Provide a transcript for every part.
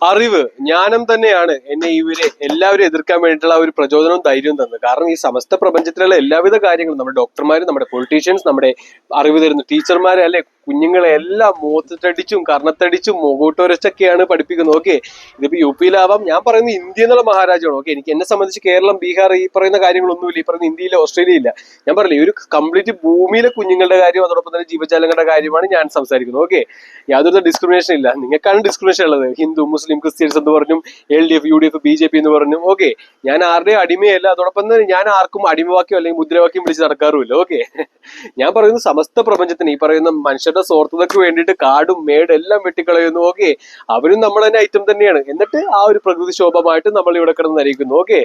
അറിവ്, ജ്ഞാനം തന്നെയാണ് എന്നെ ഇവരെ എല്ലാവരും എതിർക്കാൻ വേണ്ടിയിട്ടുള്ള ഒരു പ്രചോദനവും ധൈര്യവും തന്നത്. കാരണം ഈ സമസ്ത പ്രപഞ്ചത്തിലുള്ള എല്ലാവിധ കാര്യങ്ങളും നമ്മുടെ ഡോക്ടർമാരും നമ്മുടെ പൊളിറ്റീഷ്യൻസ് നമ്മുടെ അറിവ് തരുന്ന ടീച്ചർമാരെ അല്ലെ കുഞ്ഞുങ്ങളെ എല്ലാം മുഖത്തടിച്ചും കർണത്തടിച്ചും മുഖോട്ടൊരച്ചൊക്കെയാണ് പഠിപ്പിക്കുന്നത്. ഓക്കെ, ഇതിപ്പോ യു പിയിലാവാം, ഞാൻ പറയുന്നത് ഇന്ത്യ എന്നുള്ള മഹാരാജ്യമാണ്. ഓക്കെ, എനിക്ക് എന്നെ സംബന്ധിച്ച് കേരളം, ബീഹാർ ഈ പറയുന്ന കാര്യങ്ങളൊന്നുമില്ല, ഈ പറയുന്ന ഇന്ത്യയിലെ ഓസ്ട്രേലിയ ഇല്ല. ഞാൻ പറയില്ല, ഒരു കംപ്ലീറ്റ് ഭൂമിയിലെ കുഞ്ഞുങ്ങളുടെ കാര്യം അതോടൊപ്പം തന്നെ ജീവജാലങ്ങളുടെ കാര്യമാണ് ഞാൻ സംസാരിക്കുന്നത്. ഓക്കെ, യാതൊരു ഡിസ്ക്രിമിനേഷൻ ഇല്ല. നിങ്ങൾക്കാണ് ഡിസ്ക്രിമിനേഷൻ ഉള്ളത്, ഹിന്ദു മുസ്ലിം ക്രിസ്ത്യൻസ് എന്ന് പറഞ്ഞും LDF UDF BJP എന്ന് പറഞ്ഞും. ഓക്കെ, ഞാൻ ആരുടെയും അടിമയല്ല, അതോടൊപ്പം തന്നെ ഞാൻ ആർക്കും അടിമവാക്യം അല്ലെങ്കിൽ മുദ്രാവാക്യം വിളിച്ച് നടക്കാറുമില്ല. ഓക്കെ, ഞാൻ പറയുന്നത് സമസ്ത പ്രപഞ്ചത്തിന് ഈ പറയുന്ന മനുഷ്യരുടെ സ്വാർത്ഥതയ്ക്ക് വേണ്ടിയിട്ട് കാടും മേടും എല്ലാം വെട്ടിക്കളയുന്നു. ഓക്കെ, അവരും നമ്മൾ തന്നെ ഐറ്റം തന്നെയാണ്. എന്നിട്ട് ആ ഒരു പ്രകൃതിക്ഷോഭമായിട്ട് നമ്മൾ ഇവിടെ കിടന്ന് നരിക്കുന്നു. ഓക്കെ,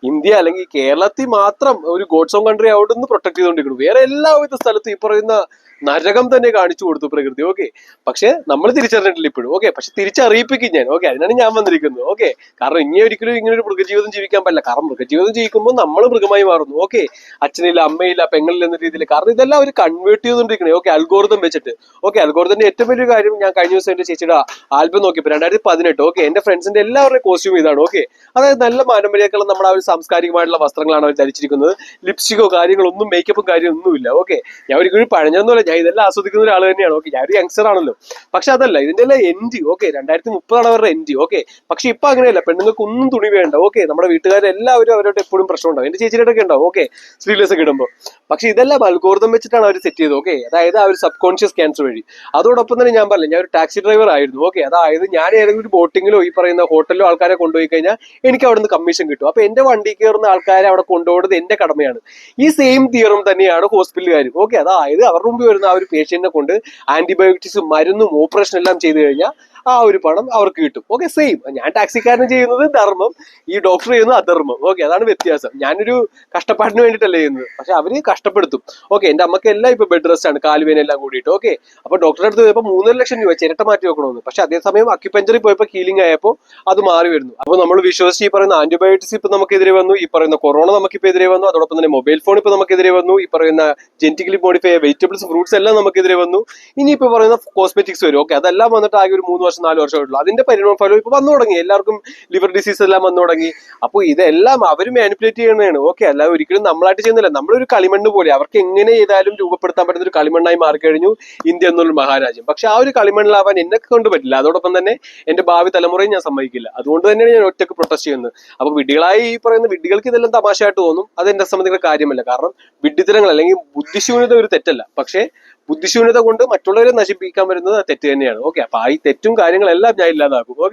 ഇന്ത്യ അല്ലെങ്കിൽ കേരളത്തിൽ മാത്രം ഒരു ഗോഡ്സ് ഓൺ കൺട്രി അവിടുന്ന് പ്രൊട്ടക്ട് ചെയ്തുകൊണ്ടിരിക്കുന്നു. വേറെ എല്ലാവിധ സ്ഥലത്തും ഈ പറയുന്ന നരകം തന്നെ കാണിച്ചു കൊടുത്തു പ്രകൃതി. ഓക്കെ, പക്ഷെ നമ്മൾ തിരിച്ചറിഞ്ഞിട്ടില്ല ഇപ്പോഴും. ഓക്കെ, പക്ഷെ തിരിച്ചറിയിപ്പിക്കും ഞാൻ. ഓക്കെ, അതിനാണ് ഞാൻ വന്നിരിക്കുന്നത്. ഓക്കെ, കാരണം ഇനി ഒരിക്കലും ഇങ്ങനെ ഒരു മൃഗജീവിതം ജീവിക്കാൻ പറ്റില്ല. കാരണം മൃഗജീവിതം ജീവിക്കുമ്പോൾ നമ്മൾ മൃഗമായി മാറുന്നു. ഓക്കെ, അച്ഛനില്ല അമ്മയില്ല പെങ്ങളില്ല എന്ന രീതിയിൽ. കാരണം ഇതെല്ലാം അവർ കൺവേർട്ട് ചെയ്തുകൊണ്ടിരിക്കണേ. ഓക്കെ, അൽഗോരിതം വെച്ചിട്ട്. ഓക്കെ, അൽഗോരിതത്തിന്റെ ഏറ്റവും വലിയ കാര്യം, ഞാൻ കഴിഞ്ഞ ദിവസം എന്റെ ചേച്ചിയുടെ ആൽബം നോക്കിയപ്പോൾ 2018. ഓക്കെ, എന്റെ ഫ്രണ്ട്സിന്റെ എല്ലാവരുടെയും കോസ്റ്റ്യൂം ഇതാണ്. ഓക്കെ, അതായത് നല്ല മാനമ്പര്യേക്കാളും നമ്മുടെ ആ ഒരു സാംസ്കാരികമായിട്ടുള്ള വസ്ത്രങ്ങളാണ് അവർ ധരിച്ചിരിക്കുന്നത്. ലിപ്സ്റ്റിക്കോ കാര്യങ്ങളൊന്നും മേക്കപ്പും കാര്യമൊന്നുമില്ല. ഓക്കെ, ഞാൻ ഒരിക്കലും പഴഞ്ഞൊന്നുമല്ല, ഞാൻ ഇതെല്ലാം ആസ്വദിക്കുന്ന ഒരാൾ തന്നെയാണ്. ഓക്കെ, ഞാൻ ഒരു യങ്സ്റ്റർ ആണല്ലോ. പക്ഷെ അതല്ല ഇതിന്റെ എല്ലാം എൻഡ്. ഓക്കെ, 2030 അവരുടെ എൻഡ്. ഓക്കെ, പക്ഷെ ഇപ്പൊ അങ്ങനെയല്ല, പെണ്ണുങ്ങൾക്ക് ഒന്നും തുണി വേണ്ട. ഓക്കെ, നമ്മുടെ വീട്ടുകാരെല്ലാവരും അവരോട് എപ്പോഴും പ്രശ്നം ഉണ്ടാവും. എന്റെ ചേച്ചിയുടെ ഉണ്ടാവും. ഓക്കെ, സ്ലീവ്ലെസ് ഒക്കെ ഇടുമ്പോൾ. പക്ഷെ ഇതെല്ലാം അൽഗോരിതം വെച്ചിട്ടാണ് അവർ സെറ്റ് ചെയ്തത്. ഓക്കെ, അതായത് ആ ഒരു സബ് കോൺഷ്യസ് ക്യാൻസർ വഴി. അതോടൊപ്പം തന്നെ ഞാൻ പറഞ്ഞില്ല, ഞാൻ ഒരു ടാക്സി ഡ്രൈവർ ആയിരുന്നു. ഓക്കെ, അതായത് ഞാൻ ഏതെങ്കിലും ഒരു ബോട്ടിങ്ങിലോ ഈ പറയുന്ന ഹോട്ടലിലോ ആൾക്കാരെ കൊണ്ടുപോയി കഴിഞ്ഞാൽ എനിക്ക് അവിടെ നിന്ന് കമ്മീഷൻ കിട്ടും. അപ്പൊ എന്റെ വണ്ടി കയറുന്ന ആൾക്കാരെ അവിടെ കൊണ്ടുപോകുന്നത് എന്റെ കടമയാണ്. ഈ സെയിം തിയറും തന്നെയാണ് ഹോസ്പിറ്റലുകാരും. ഓക്കെ, അതായത് അവരുടെ മുമ്പിൽ വരുന്ന ആ ഒരു പേഷ്യന്റിനെ കൊണ്ട് ആന്റിബയോട്ടിക്സും മരുന്നും ഓപ്പറേഷൻ എല്ലാം ചെയ്തു കഴിഞ്ഞാൽ ആ ഒരു പണം അവർക്ക് കിട്ടും. Okay, same. ഞാൻ ടാക്സിക്കാരന് ചെയ്യുന്നത് ധർമ്മം, ഈ ഡോക്ടർ ചെയ്യുന്നത് അധർമ്മം. ഓക്കെ, അതാണ് വ്യത്യാസം. ഞാനൊരു കഷ്ടപ്പാടിന് വേണ്ടിയിട്ടല്ല ചെയ്യുന്നത്, പക്ഷെ അവര് കഷ്ടപ്പെടുത്തും. ഓക്കെ, എന്റെ അമ്മക്ക് എല്ലാം ഇപ്പൊ ബെഡ് റെസ്റ്റ് ആണ്, കാലുവേനെല്ലാം കൂടിയിട്ട്. ഓക്കെ, അപ്പൊ ഡോക്ടറെ അടുത്ത് പോയപ്പോൾ 3.5 ലക്ഷം രൂപ ചിരട്ട മാറ്റി വെക്കണമെന്ന്. പക്ഷെ അതേസമയം അക്യുപഞ്ചറിൽ പോയപ്പോൾ ഹീലിംഗ് ആയപ്പോൾ അത് മാറി വരുന്നു. അപ്പൊ നമ്മൾ വിശ്വസിച്ച് ഈ പറയുന്ന ആന്റിബയോട്ടിക്സ് ഇപ്പൊ നമുക്കെതിരെ വന്നു, ഈ പറയുന്ന കൊറോണ നമുക്കിപ്പോ എതിരെ വന്നു, അതോടൊപ്പം തന്നെ മൊബൈൽ ഫോൺ ഇപ്പൊ നമുക്കെതിരെ വന്നു, ഈ പറയുന്ന ജെനറ്റിക്കലി മോഡിഫൈ വെജിറ്റബിൾസ് ഫ്രൂട്ട്സ് എല്ലാം നമുക്കെതിരെ വന്നു. ഇനിയിപ്പോ പറയുന്ന കോസ്മെറ്റിക്സ് വരും. ഓക്കെ, അതെല്ലാം വന്നിട്ട് ആകെ ഒരു 3 വർഷം 4 വർഷമായിട്ടുള്ളൂ. അതിന്റെ പരിണാമ ഫലം ഇപ്പൊ വന്നു തുടങ്ങി. എല്ലാവർക്കും ലിവർ ഡിസീസ് എല്ലാം വന്നു തുടങ്ങി. അപ്പോൾ ഇതെല്ലാം അവർ മാനിപ്പുലേറ്റ് ചെയ്യുന്നതാണ്. ഓക്കെ, അല്ല ഒരിക്കലും നമ്മളായിട്ട് ചെയ്യുന്നില്ല. നമ്മളൊരു കളിമണ്ണ് പോലെ അവർക്ക് എങ്ങനെ ചെയ്താലും രൂപപ്പെടുത്താൻ പറ്റുന്ന ഒരു കളിമണ്ണായി മാറിക്കഴിഞ്ഞു ഇന്ത്യ എന്നുള്ള മഹാരാജ്യം. പക്ഷെ ആ ഒരു കളിമണ്ണിലാവാൻ എന്നെ കൊണ്ട് പറ്റില്ല. അതോടൊപ്പം തന്നെ എന്റെ ഭാവി തലമുറയും ഞാൻ സമ്മതിക്കില്ല. അതുകൊണ്ട് തന്നെയാണ് ഞാൻ ഒറ്റക്ക് പ്രൊട്ടസ്റ്റ് ചെയ്യുന്നത്. അപ്പൊ വിഡ്ഢികളായി ഈ പറയുന്ന വിഡ്ഢികൾക്ക് ഇതെല്ലാം തമാശയായിട്ട് തോന്നും. അത് എന്നെ സംബന്ധിക്കുന്ന കാര്യമല്ല. കാരണം വിഡ്ഢിത്തരങ്ങൾ അല്ലെങ്കിൽ ബുദ്ധിശൂന്യത ഒരു തെറ്റല്ല, പക്ഷേ ബുദ്ധിശൂന്യത കൊണ്ട് മറ്റുള്ളവരെ നശിപ്പിക്കാൻ വരുന്നത് തെറ്റ് തന്നെയാണ്. ഓക്കെ, അപ്പൊ ആ ഈ തെറ്റും കാര്യങ്ങളെല്ലാം ഞാൻ ഇല്ലാതാക്കും.